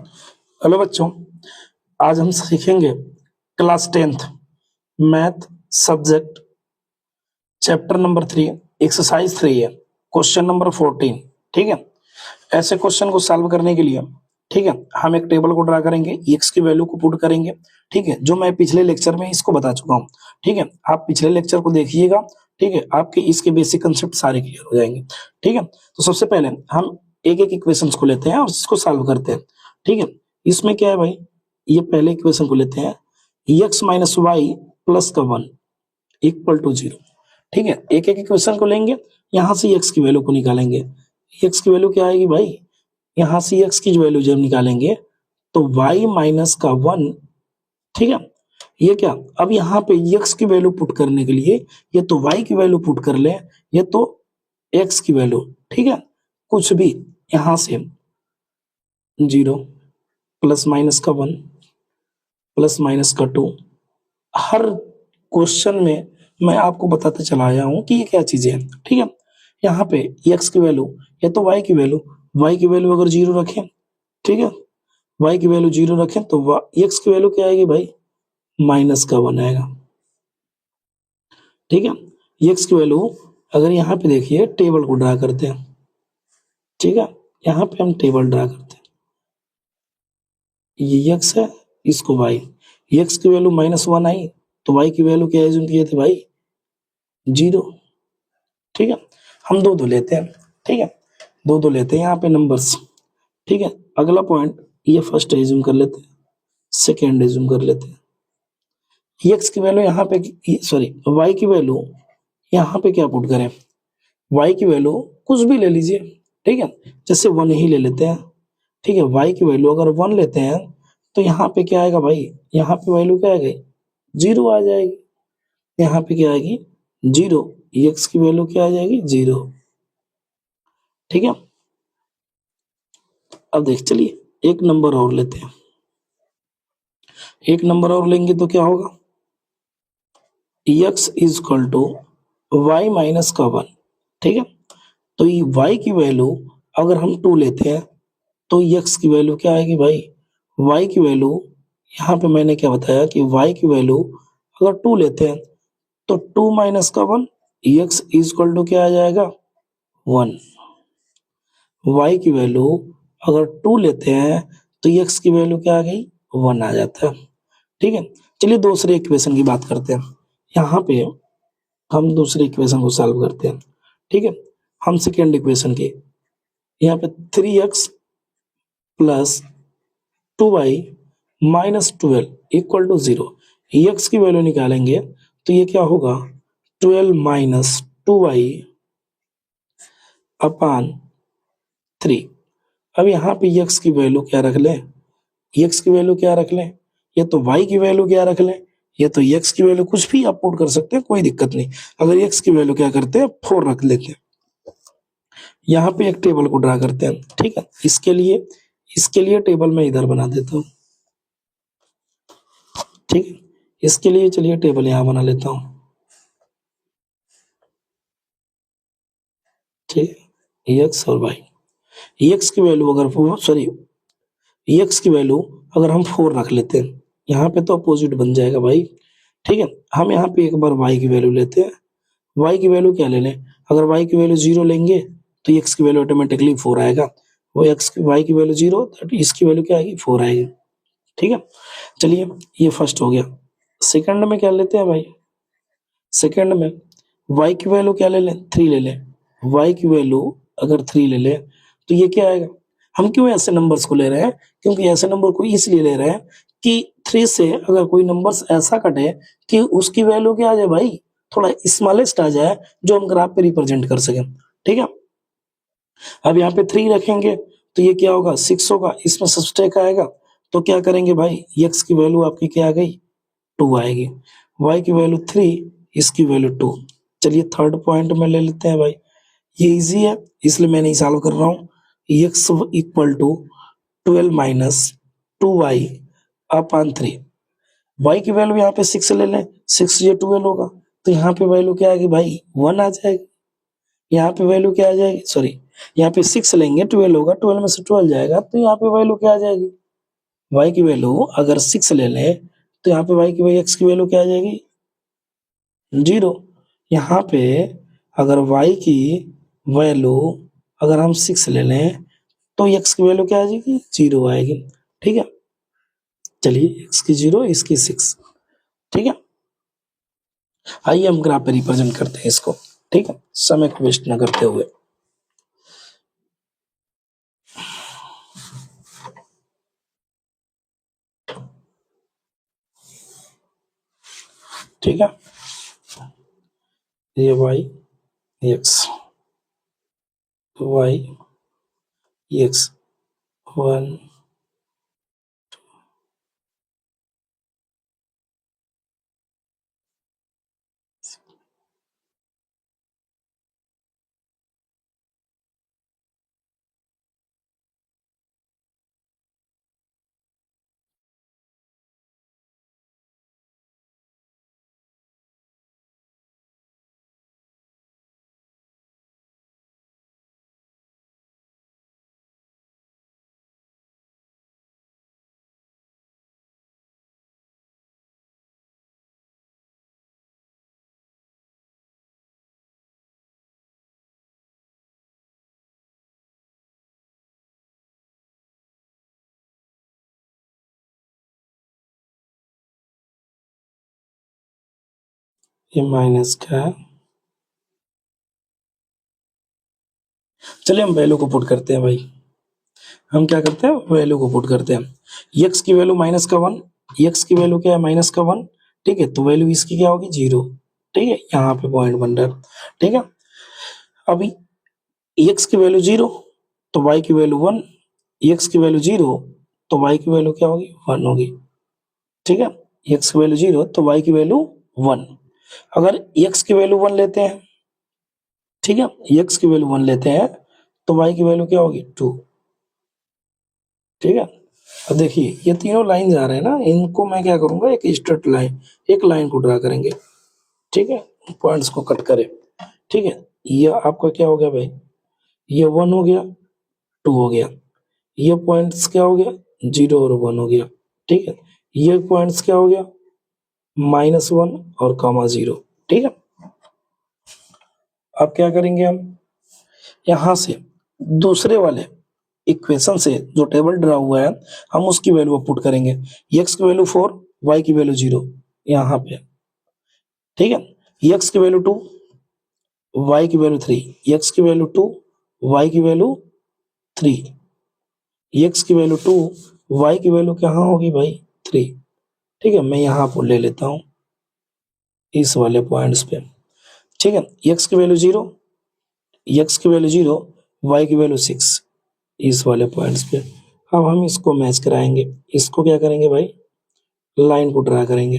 Hello बच्चों, आज हम सीखेंगे class 10th math subject chapter number 3 exercise 3 है, क्वेश्चन नंबर 14। ठीक है, ऐसे क्वेश्चन को सॉल्व करने के लिए ठीक है हम एक टेबल को ड्रा करेंगे, एक्स की वैल्यू को पुट करेंगे। ठीक है, जो मैं पिछले लेक्चर में इसको बता चुका हूँ। ठीक है, आप पिछले लेक्चर को देखिएगा। ठीक है, आपके इसके बेसिक कंसेप्ट सारे क्लियर हो जाएंगे। ठीक है, तो सबसे पहले हम एक एक इक्वेशंस को लेते हैं और इसको सॉल्व करते हैं। ठीक है, इसमें क्या है भाई, ये पहले इक्वेशन को लेते हैं, एक्स माइनस वाई प्लस का 1 इक्वल टू 0। ठीक है, एक एक इक्वेशन को लेंगे, यहां से एक्स की वैल्यू को निकालेंगे। एक्स की वैल्यू क्या आएगी भाई, यहां से एक्स की जो वैल्यू जब निकालेंगे तो y माइनस का 1। ठीक है, ये क्या, अब यहाँ पे x की वैल्यू पुट करने के लिए ये तो y की वैल्यू पुट कर ले, ये तो x की वैल्यू। ठीक है, कुछ भी यहां से 0 प्लस माइनस का 1 प्लस माइनस का 2, हर क्वेश्चन में मैं आपको बताते चला आया हूं कि ये क्या चीजें हैं। ठीक है, यहाँ पे x की वैल्यू या तो y की वैल्यू अगर 0 रखें, ठीक है, y की वैल्यू 0 रखें तो x की वैल्यू क्या आएगी भाई, माइनस का 1 आएगा। ठीक है, x की वैल्यू अगर यहाँ पे देखिए टेबल को ड्रा करते हैं। ठीक है, यहाँ पे हम टेबल ड्रा करते हैं, ये x है, इसको y, x की वैल्यू -1 आई तो y की वैल्यू क्या एज्यूम किए थे भाई, 0। ठीक है, हम दो लेते हैं। ठीक है, दो लेते हैं यहाँ पे नंबर्स। ठीक है, अगला पॉइंट ये फर्स्ट एज्यूम कर लेते हैं, सेकेंड एज्यूम कर लेते हैं। x की वैल्यू यहाँ पे, सॉरी y की वैल्यू यहाँ पे क्या पुट करें, y की वैल्यू कुछ भी ले लीजिए। ठीक है, जैसे 1 ही ले लेते हैं। ठीक है, y की वैल्यू अगर 1 लेते हैं तो यहाँ पे क्या आएगा भाई, यहाँ पे वैल्यू क्या आएगी, 0 आ जाएगी। यहाँ पे क्या आएगी, 0, x की वैल्यू क्या आ जाएगी, 0। ठीक है, अब देख चलिए एक नंबर और लेते हैं, एक नंबर और लेंगे तो क्या होगा, x is equal to y minus का 1। ठीक है, तो ये y की वैल्यू अगर हम 2 लेते हैं तो x की वैल्यू क्या आएगी भाई, y की वैल्यू यहाँ पे मैंने क्या बताया कि y की वैल्यू अगर 2 लेते हैं तो 2 माइनस का 1, x इज इक्वल टू क्या आ जाएगा, 1। y की वैल्यू अगर 2 लेते हैं तो x की वैल्यू क्या आ गई, 1 आ जाता है। ठीक है, चलिए दूसरे इक्वेशन की बात करते हैं। यहाँ पे हम दूसरे इक्वेशन को सॉल्व करते हैं। ठीक है, हम सेकेंड इक्वेशन की यहाँ पे 3x plus 2y minus 12 equal to 0, x की वैल्यू निकालेंगे तो ये क्या होगा, 12 माइनस 2y अपान 3। अब यहाँ पे x की वैल्यू क्या रख लें, x की वैल्यू क्या रख लें, या तो y की वैल्यू क्या रख लें, या तो x की वैल्यू कुछ भी आप पुट कर सकते हैं, कोई दिक्कत नहीं। अगर x की वैल्यू क्या करते हैं, 4 रख लेते हैं। यहाँ पे एक टेबल को ड्रा करते हैं। ठीक है, इसके लिए टेबल मैं इधर बना देता हूँ। ठीक है, इसके लिए चलिए टेबल यहाँ बना लेता हूँ। ठीक है, एक्स और वाई, एक्स की वैल्यू अगर सॉरी एक्स की वैल्यू अगर हम 4 रख लेते हैं, यहाँ पे तो अपोजिट बन जाएगा भाई। ठीक है, हम यहाँ पे एक बार y की वैल्यू लेते हैं। y की वैल्यू क्या ले लें, अगर y की वैल्यू 0 लेंगे तो x की वैल्यू ऑटोमेटिकली 4 आएगा। वो y की वैल्यू 0 तो इसकी वैल्यू क्या आएगी, 4 आएगी। ठीक है, चलिए ये फर्स्ट हो गया। सेकंड में क्या लेते हैं भाई, सेकंड में y की वैल्यू क्या ले लें, 3 ले लें। y की वैल्यू अगर 3 ले लें तो ये क्या आएगा, हम क्यों ऐसे नंबर्स को ले रहे हैं, क्योंकि ऐसे नंबर को इसलिए ले रहे हैं कि 3 से अगर कोई नंबर्स ऐसा कटे कि उसकी वैल्यू क्या आ जाए भाई, थोड़ा स्मॉलेस्ट आ जाए, जो हम ग्राफ पे रिप्रेजेंट कर सकें। ठीक है, अब यहाँ पे 3 रखेंगे तो ये क्या होगा, 6 होगा, इसमें सब्सट्रैक्ट आएगा तो क्या करेंगे भाई, x की वैल्यू आपकी क्या आ गई, 2 आएगी, y की वैल्यू 3, इसकी वैल्यू 2। चलिए थर्ड पॉइंट में ले लेते हैं भाई, ये इजी है इसलिए मैं नहीं सॉल्व कर रहा हूँ। x equal to 12 minus 2y upon 3, y की वैल्यू यहाँ पे 6 ले लें, 6 ये 12 होगा तो यहाँ पे वैल्यू क्या आएगी भाई, 1 आ जाएगी। यहाँ पे वैल्यू क्या आ जाएगी, सॉरी यहाँ पे 6 लेंगे, 12 होगा, 12 में से 12 जाएगा तो यहाँ पे वैल्यू क्या आ जाएगी, y की वैल्यू अगर 6 ले लें तो यहाँ पे y की वैल्यू x की वैल्यू क्या आ जाएगी 0। यहाँ पे अगर y की वैल्यू अगर हम 6 ले लें तो x की वैल्यू क्या आ जाएगी 0 आएगी। ठीक है, चलिए x की 0 इसकी 6। ठीक है, आइए हम ग्राफ पे रिप्रेजेंट करते हैं इसको। ठीक है, समय को वेस्ट न करते हुए। ठीक है, ये y x y x 1 ये माइनस का है। चलिए हम वैल्यू को पुट करते हैं भाई। हम क्या करते हैं वैल्यू को पुट करते हैं। x की वैल्यू माइनस का 1, x की वैल्यू क्या है माइनस का 1। ठीक है, तो वैल्यू इसकी क्या होगी 0। ठीक है, यहाँ पे पॉइंट बन रहा है। ठीक है, अभी x की वैल्यू 0 तो y की वैल्यू 1, x की वैल्यू 0 तो y की वैल्यू क्या होगी 1 होगी। ठीक है, x की वैल्यू 0 तो y की वैल्यू 1। अगर x की वैल्यू 1 लेते हैं, ठीक है, x की वैल्यू 1 लेते हैं तो y की वैल्यू क्या होगी 2। ठीक है, अब देखिए ये तीनों लाइन जा रहे हैं ना, इनको मैं क्या करूंगा एक स्ट्रेट लाइन, एक लाइन को ड्रा करेंगे। ठीक है, पॉइंट्स को कट करें। ठीक है, ये आपका क्या हो गया भाई, ये 1 हो गया 2 हो गया, ये पॉइंट्स क्या हो गया 0 और 1 हो गया। ठीक है, ये पॉइंट्स क्या हो गया -1 और कामा 0। ठीक है, अब क्या करेंगे हम यहां से दूसरे वाले इक्वेशन से जो टेबल ड्रा हुआ है हम उसकी वैल्यू पुट करेंगे। x की वैल्यू 4, y की वैल्यू 0 यहाँ पे। ठीक है, x की वैल्यू 2, y की वैल्यू 3, x की वैल्यू 2, y की वैल्यू 3, x की वैल्यू 2, y की वैल्यू कहाँ होगी भाई 3। ठीक है, मैं यहाँ पर ले लेता हूँ इस वाले पॉइंट्स पे। ठीक है, x की वैल्यू 0, x की वैल्यू 0, y की वैल्यू 6 इस वाले पॉइंट्स पे। अब हम इसको मैच कराएंगे, इसको क्या करेंगे भाई लाइन को ड्रा करेंगे।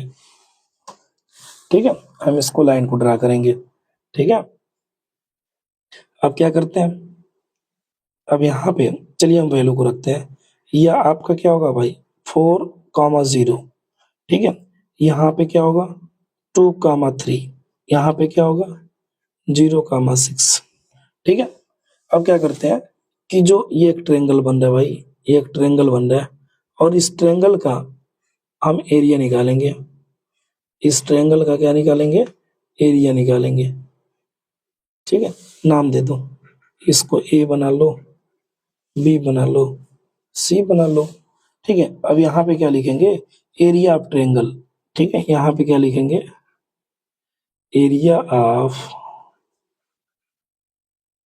ठीक है, हम इसको लाइन को ड्रा करेंगे। ठीक है, अब क्या करते हैं, अब यहाँ पे चलिए हम वैल्यू को रखते हैं। यह आपका क्या होगा भाई 4, 0। ठीक है, यहाँ पे क्या होगा 2, 3, यहाँ पे क्या होगा 0, 6। ठीक है, अब क्या करते हैं कि जो ये एक ट्रेंगल बन रहा है भाई, ये एक ट्रेंगल बन रहा है और इस ट्रेंगल का हम एरिया निकालेंगे। इस ट्रायंगल का क्या निकालेंगे एरिया निकालेंगे। ठीक है, नाम दे दो इसको, ए बना लो, बी बना लो, सी बना लो। ठीक है, अब यहाँ पे क्या लिखेंगे एरिया ऑफ ट्रायंगल। ठीक है, यहाँ पे क्या लिखेंगे area of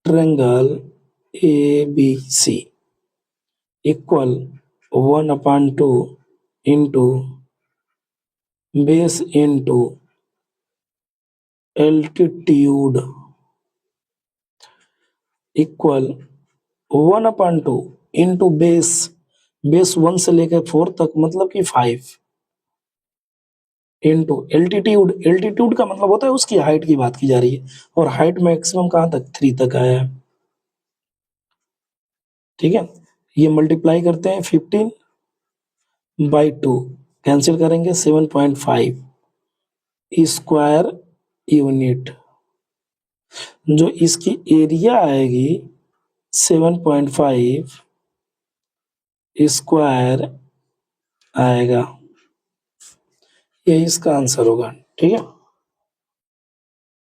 triangle A B C equal 1/2 into base into altitude equal 1/2 into base, base 1 से लेकर 4 तक मतलब कि 5 इंटू एल्टीट्यूड, एल्टीट्यूड का मतलब होता है उसकी हाइट की बात की जा रही है और हाइट मैक्सिमम कहां तक 3 तक आया है। ठीक है, ये मल्टीप्लाई करते हैं 15/2 कैंसिल करेंगे 7.5 स्क्वायर यूनिट, जो इसकी एरिया आएगी 7.5 स्क्वायर आएगा, यही इसका आंसर होगा। ठीक है।